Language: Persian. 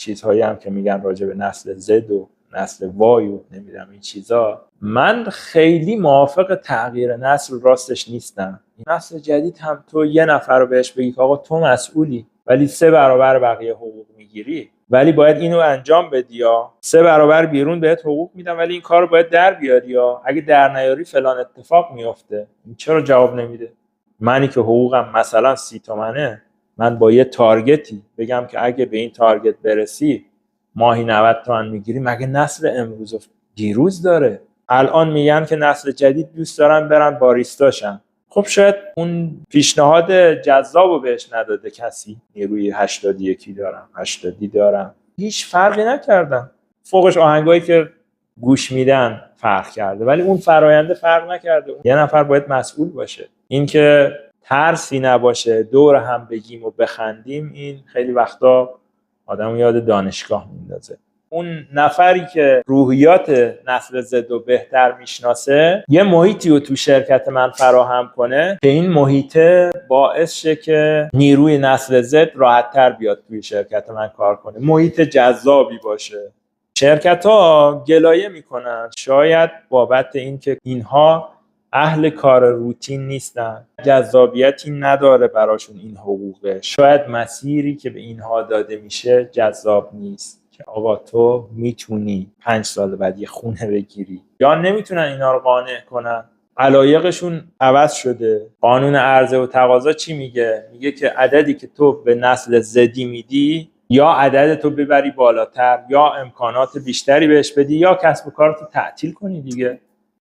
چیزهایی هم که میگن راجع به نسل زد و نسل وای و نمیدونم این چیزا، من خیلی موافق تغییر نسل راستش نیستم. نسل جدید هم تو یه نفر رو بهش بگی که آقا تو مسئولی ولی 3 برابر بقیه حقوق میگیری، ولی باید اینو انجام بدی، یا 3 برابر بیرون بهت حقوق میدم ولی این کار رو باید در بیاری، یا اگه در نیاری فلان اتفاق میفته. چرا جواب نمیده؟ منی که حقوقم مثلا 30 تومنه، من با یه تارگتی بگم که اگه به این تارگت برسی ماهی 90 تومن میگیری، مگه نسل امروز و دیروز داره؟ الان میگن که نسل جدید دوست دارن برن باریستاشن. خب شاید اون پیشنهاد جذابو بهش نداده کسی، نیروی 81 دارم 80 دارم، هیچ فرقی نکردن، فوقش آهنگایی که گوش میدن فرق کرده ولی اون فراینده فرق نکرده. یه نفر باید مسئول باشه. این که ترسی نباشه دور هم بگیم و بخندیم، این خیلی وقتا آدمو یاد دانشگاه میندازه. اون نفری که روحیات نسل زد رو بهتر میشناسه یه محیطی رو تو شرکت من فراهم کنه که این محیط باعث شه که نیروی نسل زد راحت‌تر بیاد توی شرکت من کار کنه، محیط جذابی باشه. شرکت ها گلایه میکنن شاید بابت این که اینها اهل کار روتین نیستن، جذابیتی نداره براشون این حقوقه، شاید مسیری که به اینها داده میشه جذاب نیست که آقا تو میتونی 5 سال بعد یه خونه بگیری، یا نمیتونن اینا رو قانع کنن. علایقشون عوض شده. قانون عرضه و تقاضا چی میگه؟ میگه که عددی که تو به نسل زدی میدی یا عدد تو ببری بالاتر، یا امکانات بیشتری بهش بدی، یا کسب و کارتو تعطیل کنی دیگه.